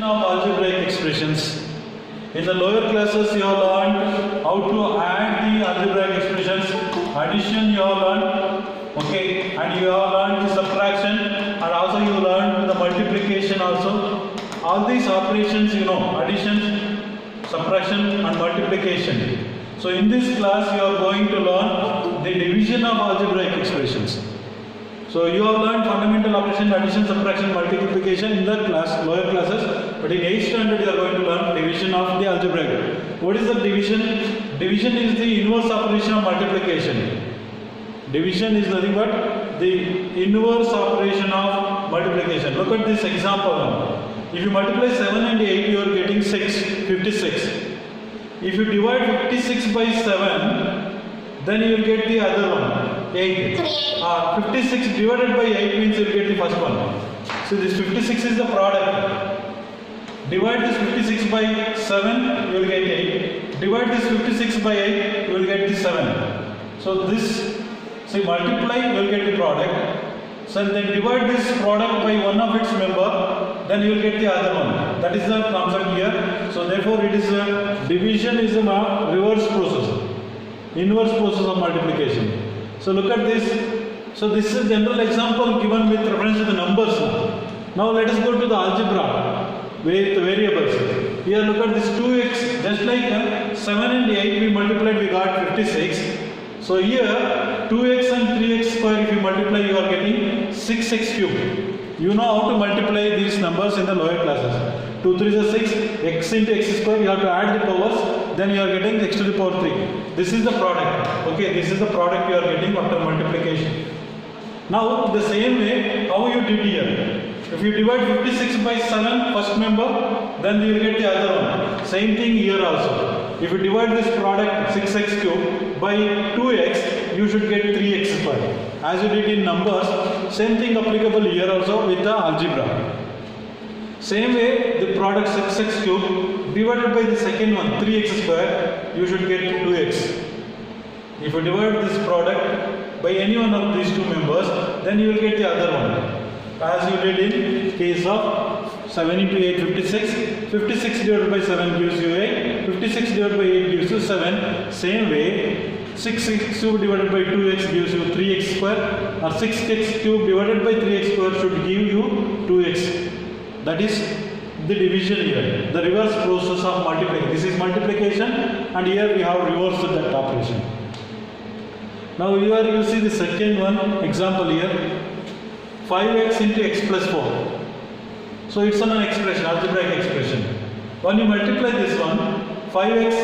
of algebraic expressions. In the lower classes you have learned how to add the algebraic expressions, addition you have learned, okay, and you have learned the subtraction, and also you learned the multiplication also. All these operations you know, addition, subtraction and multiplication. So in this class you are going to learn the division of algebraic expressions. So you have learned fundamental operation, addition, subtraction, multiplication in the class, lower classes, but in 8th standard you are going to learn division of the algebraic. What is the division? Division is the inverse operation of multiplication. Division is nothing but the inverse operation of multiplication. Look at this example now. If you multiply 7 and 8, you are getting 56. If you divide 56 by 7, then you will get the other one, 8. 56 divided by 8 means you will get the first one. So this 56 is the product. Divide this 56 by 7, you will get 8. Divide this 56 by 8, you will get the 7. So this, say multiply, you will get the product. So then divide this product by one of its member, then you will get the other one. That is the concept here. So therefore it is a division is a reverse process, inverse process of multiplication. So look at this. So this is a general example given with reference to the numbers. Now let us go to the algebra with variables. Here look at this 2x, just like 7 and 8 we multiplied, we got 56. So here 2x and 3x square if you multiply you are getting 6x cube. You know how to multiply these numbers in the lower classes. 2 3 is 6, x into x square, you have to add the powers, then you are getting x to the power 3. This is the product. Okay, this is the product you are getting after multiplication. Now the same way how you did here. If you divide 56 by 7 first member, then you will get the other one. Same thing here also. If you divide this product 6x cube by 2x, you should get 3x square. As you did in numbers, same thing applicable here also with the algebra. Same way the product 6x cube divided by the second one 3x square, you should get 2x. If you divide this product by any one of these two members, then you will get the other one. As you did in case of 7 into 8, 56. 56 divided by 7 gives you 8. 56 divided by 8 gives you 7. Same way, 6x cube divided by 2x gives you 3x square, or 6x cube divided by 3x square should give you 2x. That is the division here, the reverse process of multiplication. This is multiplication, and here we have reversed that operation. Now here you see the second one example here. 5x into x plus 4. So it's an expression, algebraic expression. When you multiply this one, 5x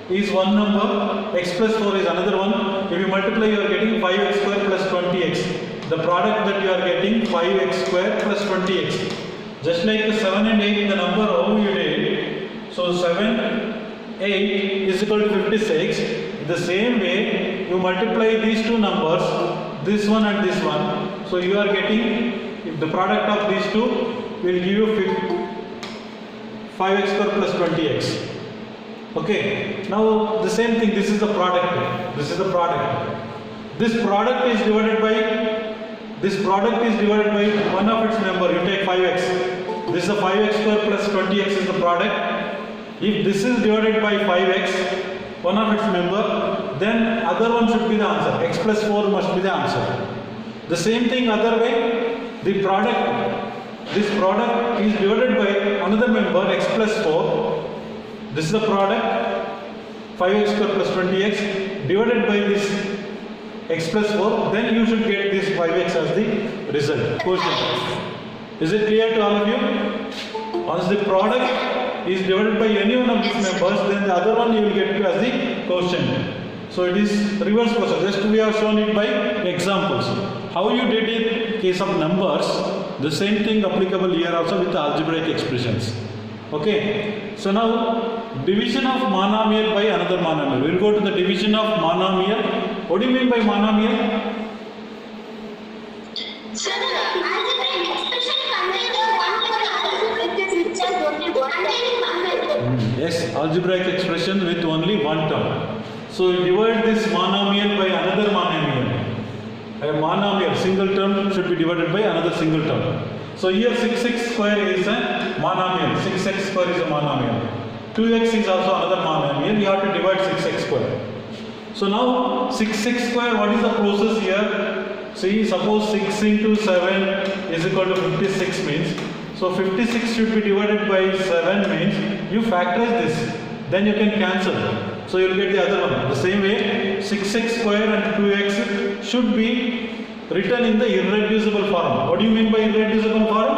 is one number, x plus 4 is another one. If you multiply, you are getting 5x square plus 20x. The product that you are getting 5x square plus 20x. Just like the 7 and 8, the number how you did. So 7, 8 is equal to 56. The same way, you multiply these two numbers, this one and this one. So you are getting, if the product of these two will give you 5x square plus 20x. Okay. Now the same thing, this is the product. This is the product. This product is divided by one of its member. You take 5x. This is the 5x square plus 20x is the product. If this is divided by 5x, one of its member, then other one should be the answer. X plus 4 must be the answer. The same thing other way, the product, this product is divided by another member, x plus 4. This is the product, 5x square plus 20x divided by this x plus 4, then you should get this 5x as the result. Question. Is it clear to all of you? Once the product is divided by any one of these members, then the other one you will get as the quotient. So it is reverse process. Just we have shown it by examples. How you did it in case of numbers, the same thing applicable here also with the algebraic expressions. Okay. So now division of monomial by another monomial. We will go to the division of monomial. What do you mean by monomial? Sir, algebraic expression contains one term which has only one term. Yes, algebraic expression with only one term. So you divide this monomial by another monomial. A monomial, single term should be divided by another single term. So here 6x square is a monomial. 6x square is a monomial. 2x is also another monomial. You have to divide 6x square. So now 6x square, what is the process here? See, suppose 6 into 7 is equal to 56 means. So 56 should be divided by 7 means you factorize this. Then you can cancel. So you will get the other one. The same way, 6x square and 2x should be written in the irreducible form. What do you mean by irreducible form?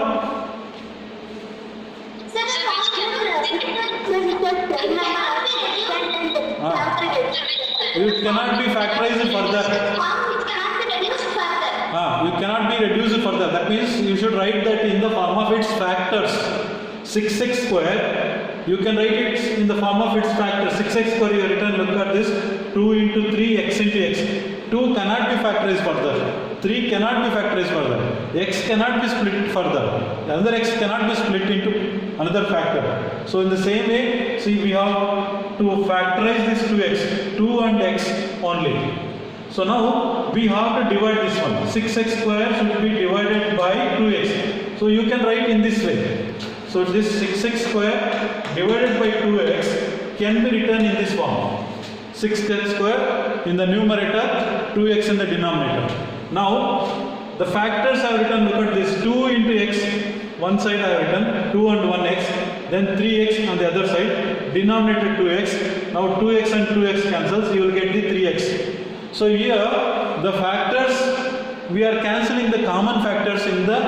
You cannot be factorized further. You cannot be reduced further. That means you should write that in the form of its factors. 6x square, you can write it in the form of its factors. 6x square you written, look at this, 2 into 3, x into x. 2 cannot be factorized further. 3 cannot be factorized further. X cannot be split further. Another x cannot be split into another factor. So in the same way, see, we have to factorize this 2x, 2 and x only. So now we have to divide this one. 6x square should be divided by 2x. So you can write in this way. So this 6x square divided by 2x can be written in this form. 6x square in the numerator, 2x in the denominator. Now the factors I have written, look at this, 2 into x, one side I have written 2 and 1x, then 3x on the other side, denominator 2x. Now 2x and 2x cancels, you will get the 3x. So here the factors, we are cancelling the common factors in the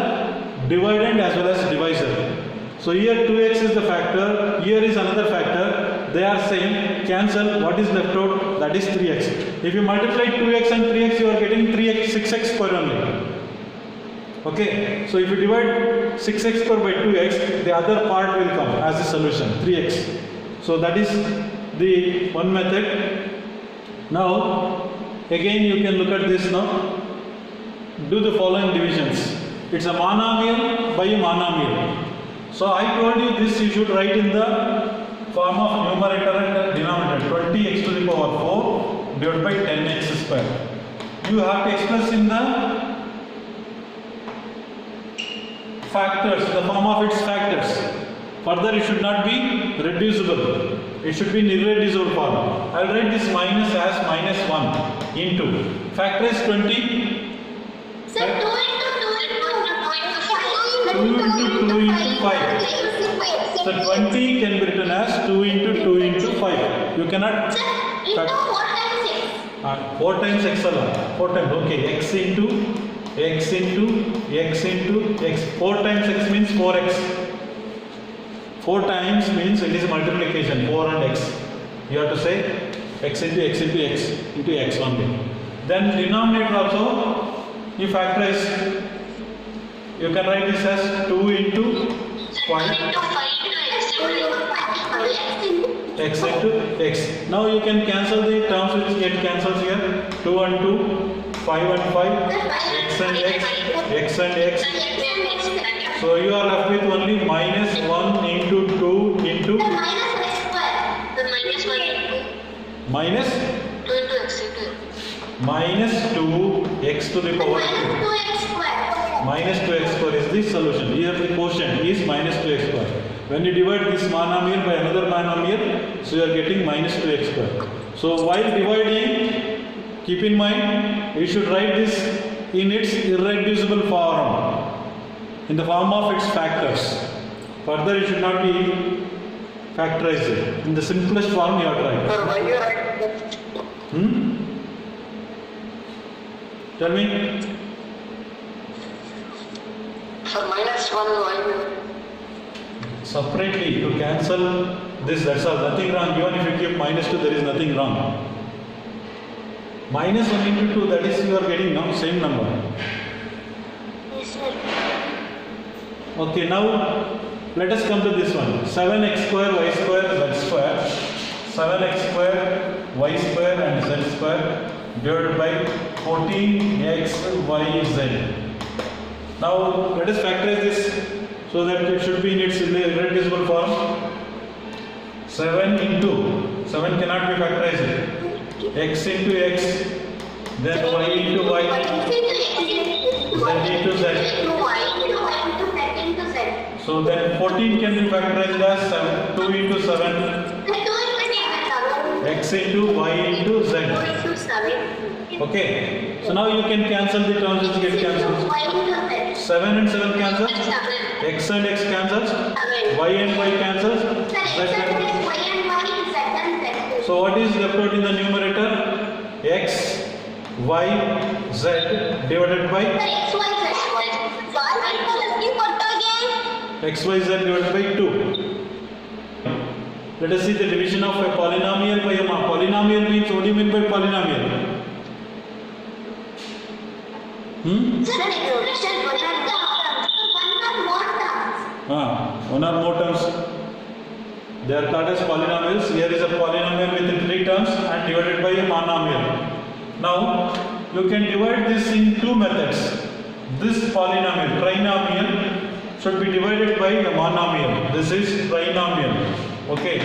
dividend as well as divisor. So here 2x is the factor, here is another factor, they are same, cancel, what is left out, that is 3x. If you multiply 2x and 3x, you are getting 3x, 6x square only. Okay, so if you divide 6x square by 2x, the other part will come as the solution, 3x. So that is the one method. Now, again you can look at this now. Do the following divisions. It's a monomial by a monomial. So I told you this you should write in the form of numerator and denominator. 20x to the power 4 divided by 10x square. You have to express in the factors, the form of its factors. Further, it should not be reducible. It should be in irreducible form. I will write this minus as minus 1 into. Factorize 20. Sir, 2 into 5. So 20 can be written as 2 into 2 into 5. You cannot. Sir, into 4 times x. 4 times x alone. 4 times. Okay. X into x into x into x. 4 times x means 4x. 4 times means it is multiplication. 4 and x. You have to say x into x into x into x only. Then denominator also you factorize. You can write this as 2 into 5 x into x. Now you can cancel the terms which get cancels here. 2 and 2, 5 and 5, x and x, x and x. So you are left with only minus 1 into 2 into minus 2x to the power 2. Minus 2x square is the solution. Here the quotient is minus 2x square. When you divide this monomial by another monomial, so you are getting minus 2x square. So while dividing, keep in mind, you should write this in its irreducible form, in the form of its factors. Further, it should not be factorized. In the simplest form, you have to write. Sir, why you write that? Tell me. Sir, minus 1, why? Separately to cancel this, that's all, nothing wrong. Even if you keep minus 2, there is nothing wrong. Minus 1 into 2, that is you are getting now same number. Okay, now let us come to this one. 7x square y square z square. 7x square y square and z square divided by 14x y z. Now let us factorize this so that it should be in its irreducible form. 7 into 7 cannot be factorized. X into x, then y into y, z into z. So then 14 can be factorized as 2 into 7 2 into 7. x into y into 2 z. into 7. Okay. So now you can cancel the terms which get cancelled. Y into 7 and 7 cancels. 7. X and x cancels. 7. Y and y cancels. Sir, Z x and- is y and y is z and z. So what is left out in the numerator? X, y, z divided by Sir, x, y, z. Why you put again? x, y, z divided by 2. Let us see the division of a polynomial by a polynomial means what do you mean by polynomial? Sir, division one or more terms. One or more terms. They are called as polynomials. Here is a polynomial with 3 terms and divided by a monomial. Now you can divide this in 2 methods. This polynomial, trinomial, should be divided by a monomial. This is trinomial. Okay,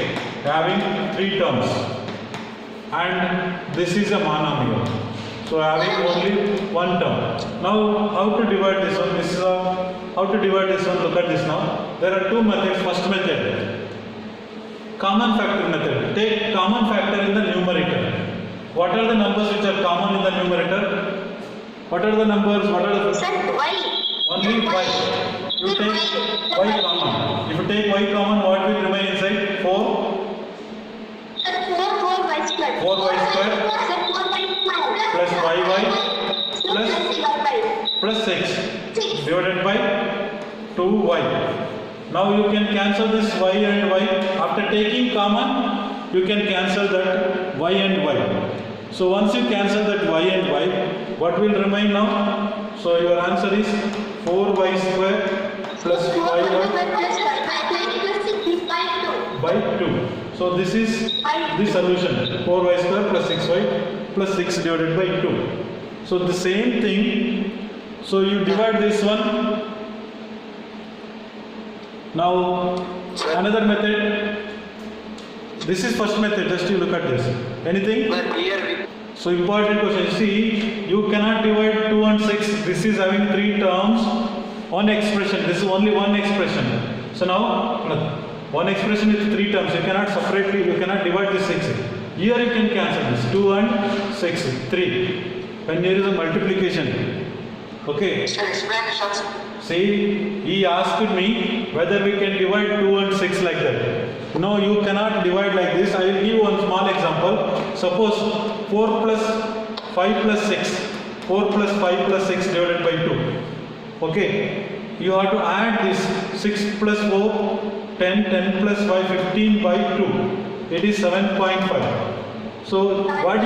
having 3 terms. And this is a monomial. So having only 1 term. Now how to divide this one? This is how to divide this one. Look at this now. There are 2 methods. First method, common factor method. Take common factor in the numerator. What are the numbers which are common in the numerator? What are the numbers? What are the Sir, y. only y? You take y common. If you take y common, what will remain inside? 4 Sir, 4y square. 4y square. Sir, 4y square. Plus yy Plus plus 6 6. divided by 2y. Now you can cancel this y and y. After taking common, you can cancel that y and y. So once you cancel that y and y, what will remain now? So your answer is 4y square plus 5y by 2. So this is the solution. 4y square plus 6y plus 6 divided by 2. So the same thing. So you divide this one. Now another method. This is first method. Just you look at this. Anything? But here we So important question. See, you cannot divide 2 and 6. This is having 3 terms. One expression. This is only one expression. So now look, one expression with 3 terms. You cannot separately. You cannot divide this 6. Here you can cancel this 2 and 6, 3. When there is a multiplication. Okay. Sir, explain the shots. See, he asked me whether we can divide 2 and 6 like that. No, you cannot divide like this. I will give one small example. Suppose 4 plus 5 plus 6. 4 plus 5 plus 6 divided by 2. Okay. You have to add this 6 plus 4, 10, 10 plus 5, 15 by 2. It is 7.5. So what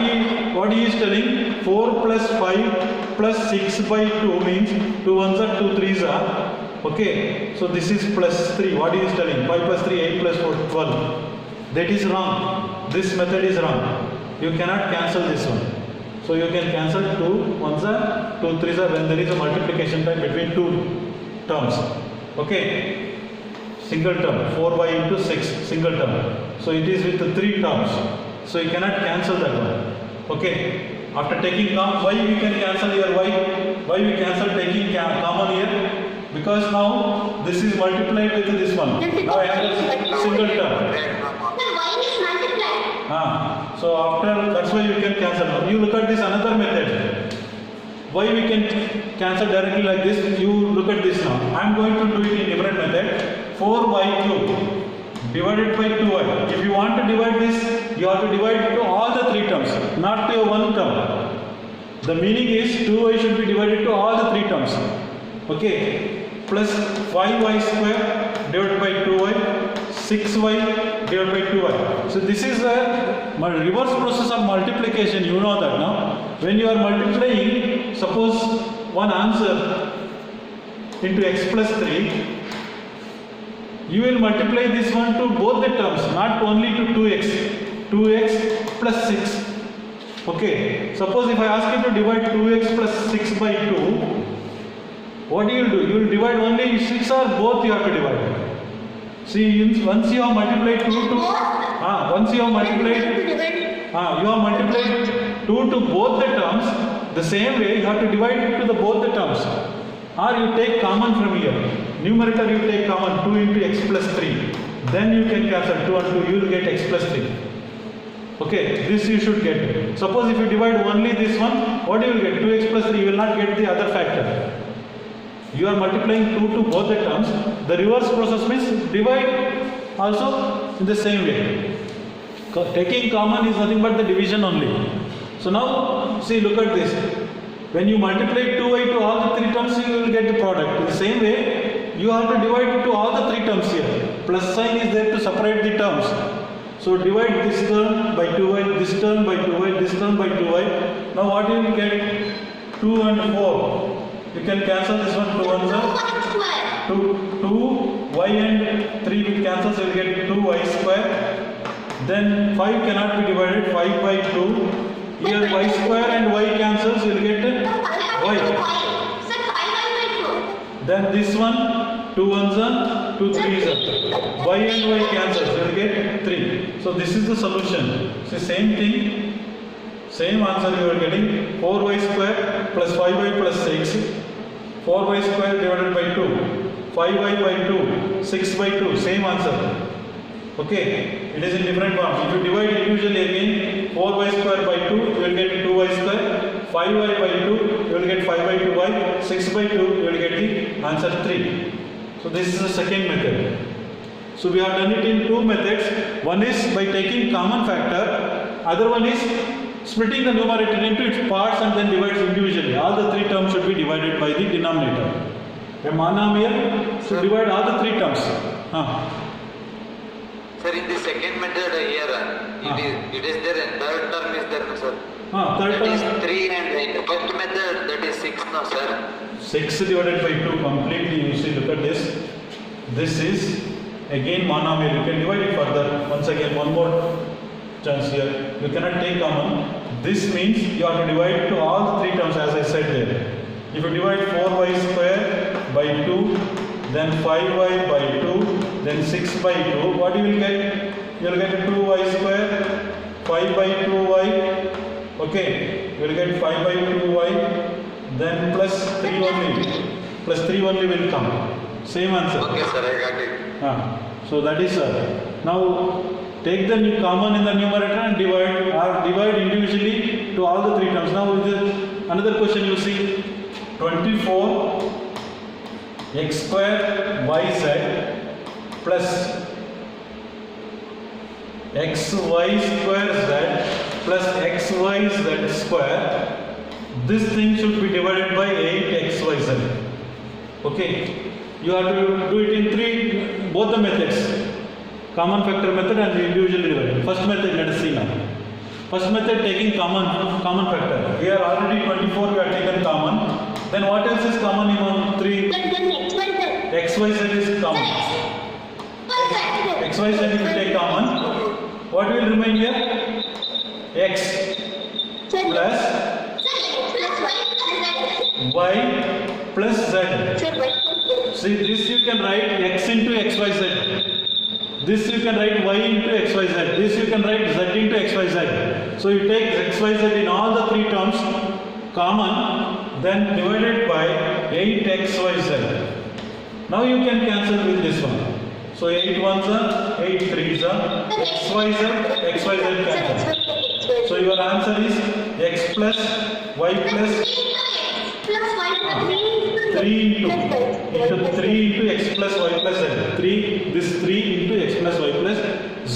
he is telling, 4 plus 5 plus 6 by 2 means 2 ones are 2 threes are. Okay, so this is plus 3. What he is telling, 5 plus 3, 8 plus 4, 12. That is wrong. This method is wrong. You cannot cancel this one. So you can cancel 2 ones are 2 threes are when there is a multiplication time between 2 terms. Okay, single term, 4y into 6, single term. So it is with the 3 terms. So you cannot cancel that one. Okay. After taking y, we can cancel here y. Why we cancel taking common here? Because now this is multiplied with this one. Now I have a single term. So after, that's why we can cancel. Now you look at this another method. Why we can cancel directly like this? You look at this now. I am going to do it in different method. 4y cube divided by 2y. If you want to divide this, you have to divide to all the 3 terms, not to your one term. The meaning is 2y should be divided to all the 3 terms. Okay. Plus 5y square divided by 2y, 6y divided by 2y. So this is a reverse process of multiplication. You know that now. When you are multiplying, suppose one answer into x plus 3, you will multiply this one to both the terms, not only to 2x. 2x plus 6. Okay. Suppose if I ask you to divide 2x plus 6 by 2, what do? You will divide only 6 or both you have to divide. See, once you have multiplied 2 to, once you have multiplied 2 to both the terms, the same way you have to divide it to the both the terms. Or you take common from here. Numerator you take common 2 into x plus 3. Then you can cancel 2 and 2, you will get x plus 3. Okay, this you should get. Suppose if you divide only this one, what you will get? 2x plus 3, you will not get the other factor. You are multiplying 2 to both the terms. The reverse process means divide also in the same way. Taking common is nothing but the division only. So now, see, look at this. When you multiply 2y to all the 3 terms, you will get the product. In the same way, you have to divide it to all the 3 terms here. Plus sign is there to separate the terms. So divide this term by 2y, this term by 2y, this term by 2y. Now what you will get? 2 and 4. You can cancel this one, 2 and 2y and 3 will cancel, so you will get 2y square. Then 5 cannot be divided, 5 by 2. Here y square and y cancels, you will get y. Then this one, 2 ones are, 2 3s are. Y and y cancels, you will get 3. So this is the solution. So same thing, same answer you are getting, 4y square plus 5y plus 6. 4y square divided by 2. 5y by 2. 6 by 2, same answer. Okay, it is in different form. If you divide individually again, 4y square by 2, you will get 2y square. 5y by 2, you will get 5 by 2y. 6 by 2, you will get the answer 3. So this is the second method. So we have done it in 2 methods. One is by taking common factor. Other one is splitting the numerator into its parts and then divides individually. All the 3 terms should be divided by the denominator. A monomial should divide all the 3 terms. Sir, in the second method here, it is there and third term is there, no, sir. Third That is term 3 and in the first method that is 6, no, sir. 6 divided by 2 completely. You see, look at this. This is again monomial. You can divide it further. Once again, one more chance here. You cannot take common. This means you have to divide to all the 3 terms as I said there. If you divide 4y square by 2, then 5y by 2, then 6 by 2, what you will get? You will get 2y square, 5 by 2y, okay, you will get 5 by 2y, then plus 3 only, plus 3 only will come. Same answer. Okay, sir, I got it. So that is now take the common in the numerator and divide individually to all the 3 terms. Now another question you see, 24 x square yz plus xy square z plus xyz square. This thing should be divided by 8xyz. Okay, you have to do it in both the methods, common factor method and the individual division. First method, let us see now. First method, taking common factor. Here already 24 we have taken common. Then what else is common in 3? XYZ is common. XYZ if you take common, what will remain here? X plus Y plus Z. See, this you can write X into XYZ. This you can write Y into XYZ. This you can write Z into XYZ. So you take XYZ in all the 3 terms common, then divided by 8xyz. Now you can cancel with this one. So 8 ones are, 8 3s are, xyz cancel. So your answer is x plus y plus 3 into 3 into x plus y plus z. This 3 into x plus y plus z.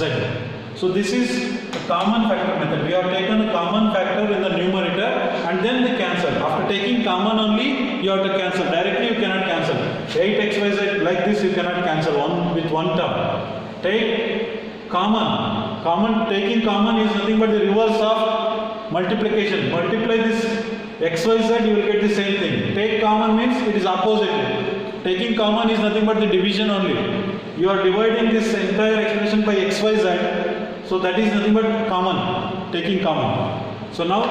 So this is the common factor method. We have taken a common factor in the numerator and then the cancel. After taking common only, you have to cancel. Directly you cannot cancel. 8xyz like this you cannot cancel with one term. Take common. Taking common is nothing but the reverse of multiplication. Multiply this xyz, you will get the same thing. Take common means it is opposite. Taking common is nothing but the division only. You are dividing this entire expression by xyz. So that is nothing but common, taking common. So now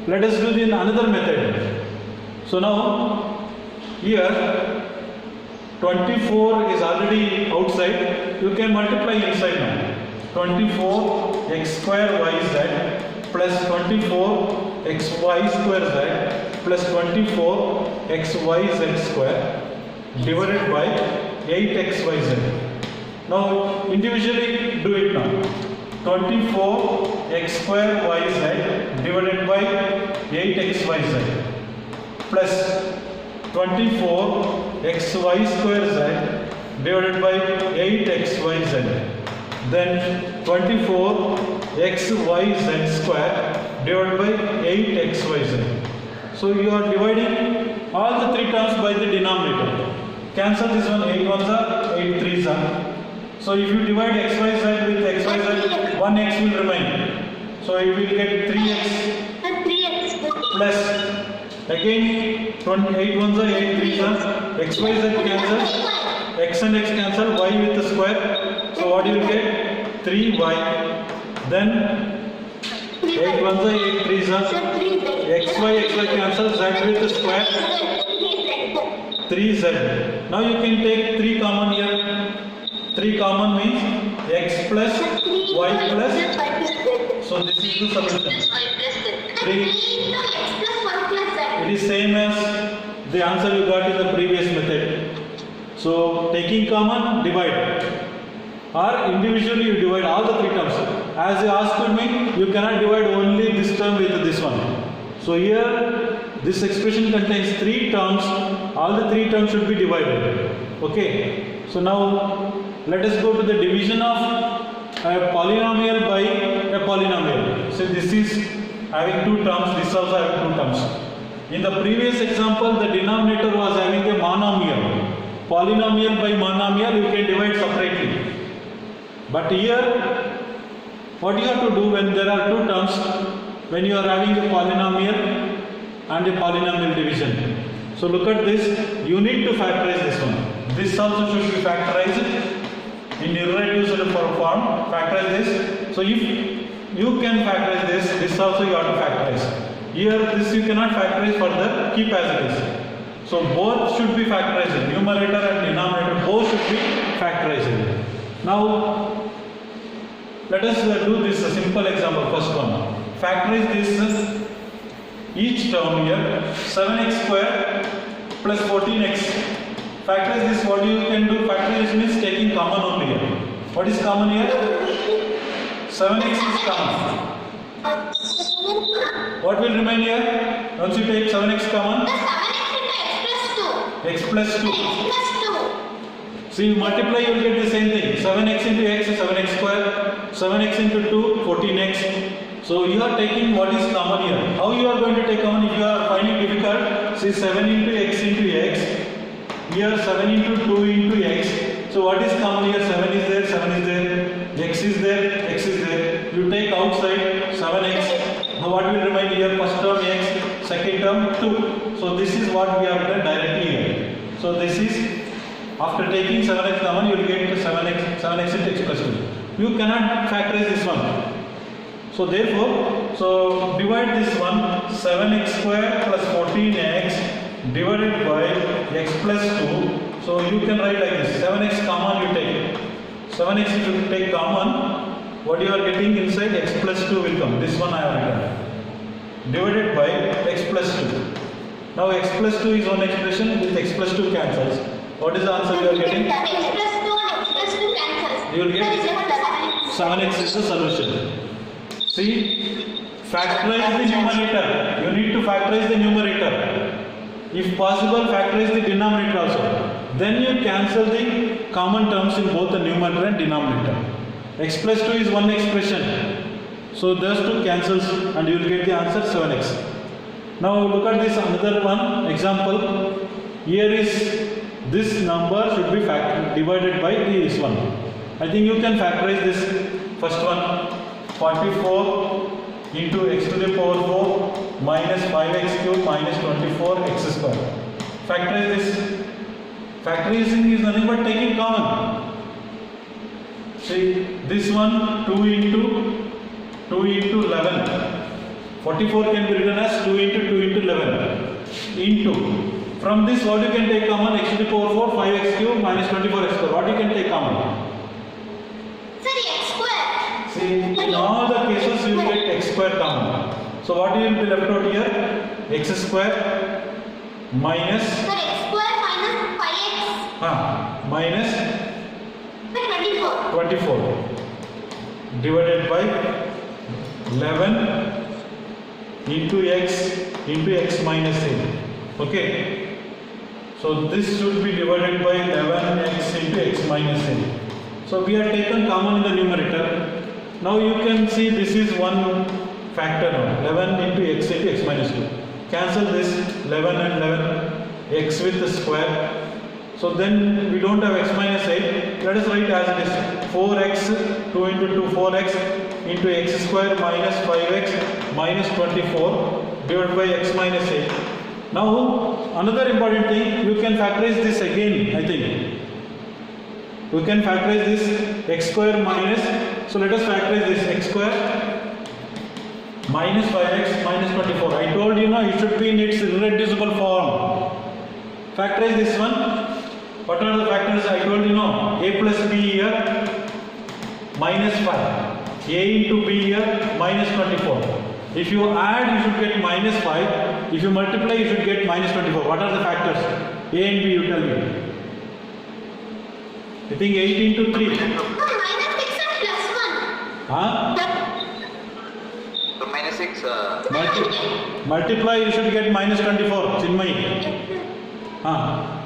let us do another method. So now here 24 is already outside. You can multiply inside now. 24 x square yz plus 24 xy square z plus 24 xyz square divided by 8xyz. Now individually do it now. 24 x square yz divided by 8xyz plus 24 xy square z divided by 8xyz. Then 24 xyz square divided by 8xyz. So you are dividing all the three terms by the denominator. Cancel this one, 8 ones are, 8 threes are. So if you divide xyz with xyz, 1x will remain. So you will get 3x plus again 28 ones are, 8 threes are, xyz cancel, x and x cancel, y with the square. So what you will get? 3y. Then 8 ones are, 8 threes are, xy cancel, z with the square, 3z. Now you can take 3 common here. 3 common means x plus y plus. So this is the solution. 3. It is same as the answer you got in the previous method. So taking common, divide. Or individually you divide all the 3 terms. As you asked me, you cannot divide only this term with this one. So here this expression contains 3 terms. All the 3 terms should be divided. Okay. So now let us go to the division of a polynomial by a polynomial. So this is having 2 terms, this also having 2 terms. In the previous example, the denominator was having a monomial. Polynomial by monomial you can divide separately. But here, what you have to do when there are 2 terms, when you are having a polynomial and a polynomial division. So look at this, you need to factorize this one. This also should be factorized in irreducible form, factorize this. So if you can factorize this, this also you have to factorize. Here this you cannot factorize further, keep as it is. So both should be factorized, numerator and denominator both should be factorized. Now let us do this simple example, first one. Factorize this, each term here, 7x square plus 14x. Factorize this, what you can do, factorization is taking common only here. What is common here? 7x is common. What will remain here? Once you take 7x common? X plus 2. So you multiply, you will get the same thing. 7x into x is 7x square. 7x into 2, 14x. So you are taking what is common here. How you are going to take common if you are finding difficult? See 7 into x into x. Here 7 into 2 into x. So what is common here? 7 is there, 7 is there. X is there, x is there. You take outside 7x. Now what will remain here? First term x, second term 2. So this is what we have done directly here. So this is, after taking 7x common, you will get 7x into x plus 2. You cannot factorize this one. So therefore, so divide this one, 7x square plus 14x divided by x plus 2. So you can write like this, 7x common you take. 7x if you take common, what you are getting inside x plus 2 will come. This one I have written. Divided by x plus 2. Now x plus 2 is one expression, with x plus 2 cancels. What is the answer you are getting? X plus 2 and x plus 2 cancels. You will get 7x is the solution. See, factorize the numerator. You need to factorize the numerator. If possible, factorize the denominator also. Then you cancel the common terms in both the numerator and denominator. X plus 2 is one expression. So those 2 cancels and you will get the answer 7x. Now look at this another one example. Here is this number should be divided by this one. I think you can factorize this first one. 44 into x to the power 4 minus 5x cube minus 24x square. Factorize this. Factorizing is nothing but taking common. See, this one 2 into 11. 44 can be written as 2 into 2 into 11. Into. From this, what you can take common? X to the power 4, 5x cube minus 24x square. What you can take common? Sir, x square. See, in all the cases you will get x square common. So what will be left out here? X square minus Sir, x square minus 5x. minus Sir, 24. 24 divided by 11 into x minus 8. Okay. So this should be divided by 11x into x minus 8. So we have taken common in the numerator. Now you can see this is one factor now. 11 into x minus 2. Cancel this 11 and 11, x with the square. So then we don't have x minus 8. Let us write as it is 4x, 2 into 2, 4x into x square minus 5x minus 24 divided by x minus 8. Now another important thing, you can factorize this again, I think. We can factorize this x square minus, so let us factorize this x square minus 5x minus 24. I told you it should be in its irreducible form. Factorize this one. What are the factors? I told a plus b here minus 5, a into b here minus 24. If you add, you should get minus 5. If you multiply, you should get minus 24. What are the factors? A and b, you tell me. I think 8 into 3. Sir, minus 6 and plus 1. Huh? So minus 6. Multiply, you should get minus 24. Chinmay.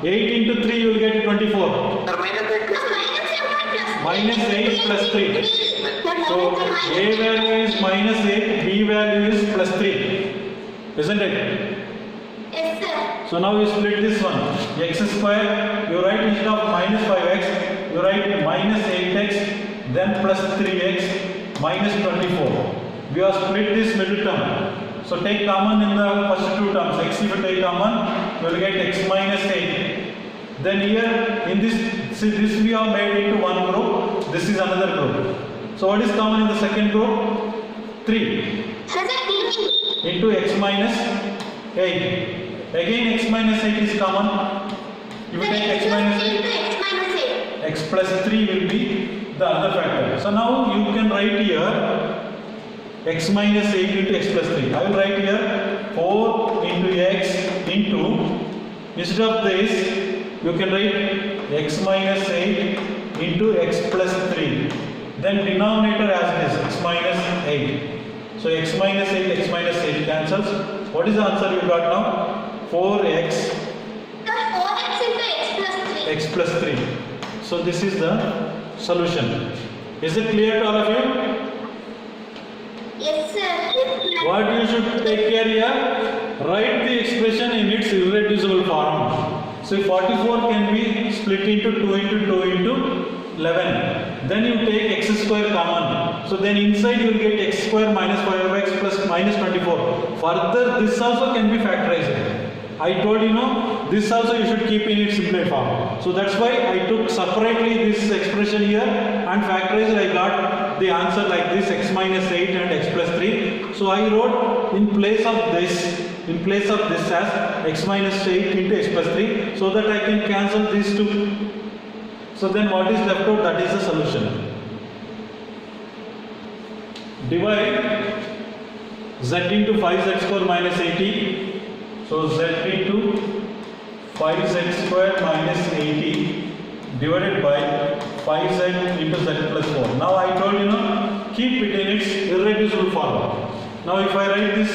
8 into 3, you will get 24. Sir, minus 8 plus 3. Minus 8 plus 3. So A value is minus 8, B value is plus 3. Isn't it? Yes, sir. So now you split this one. X square, you write instead of minus 5x, you write minus 8x, then plus 3x, minus 24. We have split this middle term. So take common in the first two terms. X if you take common, you will get x minus 8. Then here in this, see this we have made into one group. This is another group. So what is common in the second group? 3 into x minus 8. Again x minus 8 is common. If you take x minus 8, x plus 3 will be the other factor. So now you can write here x minus 8 into x plus 3. I will write here 4 into x into, instead of this, you can write x minus 8 into x plus 3. Then denominator as it is, x minus 8. So x minus 8 cancels. What is the answer you got now? 4x x plus 3. So this is the solution. Is it clear to all of you? Yes, sir. What you should take care here? Write the expression in its irreducible form. So 44 can be split into 2 into 2 into 11. Then you take x square common. So then inside you will get x square minus 5x plus minus 24. Further this also can be factorized. I told this also you should keep in its simplified form. So that's why I took separately this expression here and factorized. I got the answer like this, x minus 8 and x plus 3. So I wrote in place of this as x minus 8 into x plus 3, so that I can cancel these two. So then what is left out? That is the solution. Divide z into 5z square minus 80. So z into 5z square minus 80 divided by 5z into z plus 4. Now I told keep it in its irreducible form. Now if I write this,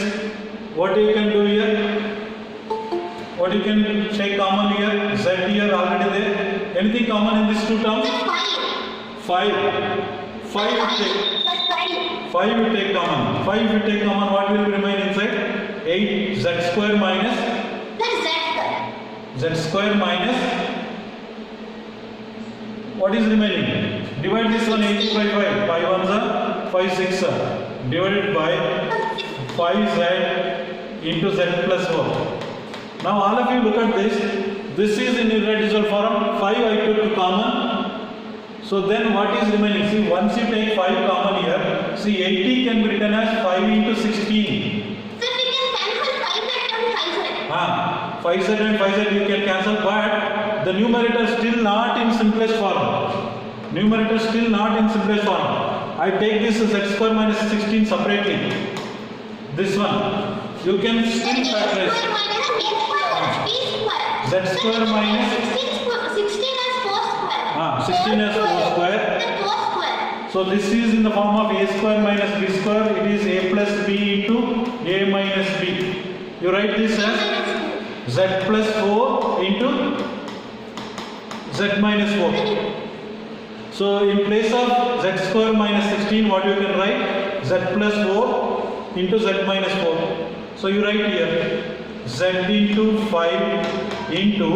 what you can do here? What you can take common here? Z here already there. Anything common in these two terms? 5. 5 you take common. 5 you take common, what will remain inside? 8 z square minus z square minus, what is remaining? Divide this one 8 by 5. 5 ones are 5 6 are divided by 5z into z plus 4. Now all of you look at this. This is in irreducible form. 5 I took common. So then what is remaining? See, once you take 5 common here, see 80 can be written as 5 into 16. So we can cancel 5z and 5z. 5z and 5z you can cancel, but the numerator still not in simplest form. Numerator still not in simplest form. I take this z square minus 16 separately. This one. You can still Then a factorize. square minus b square is b square. Z square minus 16 as 4 square. 16 as 4 square. Then 4 square. So this is in the form of a square minus b square. It is a plus b into a minus b. You write this as z plus 4 into z minus 4. So in place of z square minus 16, what you can write? Z plus 4 into z minus 4. So you write here z into 5 into,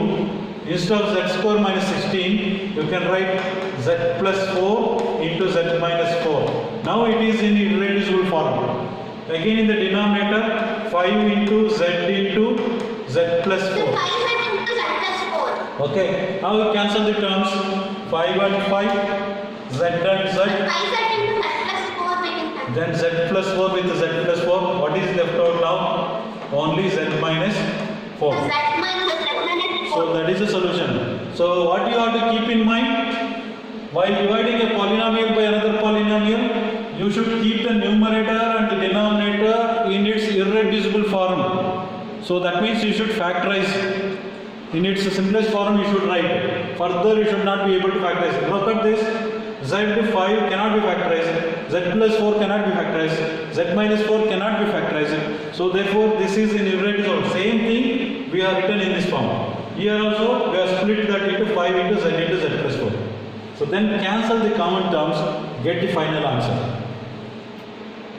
instead of z square minus 16, you can write z plus 4 into z minus 4. Now it is in irreducible form. Again in the denominator, 5 into z into z plus Then 4. 5 z into z plus 4. Okay, now we cancel the terms. 5 and 5, z and z, 5 z into z plus 4 we can have. then z plus 4 with z plus 4. What is left out now? Only z minus 4. Z minus 4. So that is the solution. So what you have to keep in mind, while dividing a polynomial by another polynomial, you should keep the numerator and the denominator in its irreducible form. So that means you should factorize. In its simplest form you should write. Further you should not be able to factorize. Look at this. Z5 cannot be factorized. Z plus 4 cannot be factorized. Z minus 4 cannot be factorized. So therefore this is in irreducible. Same thing we have written in this form. Here also we have split that into 5 into z plus 4. So then cancel the common terms, get the final answer.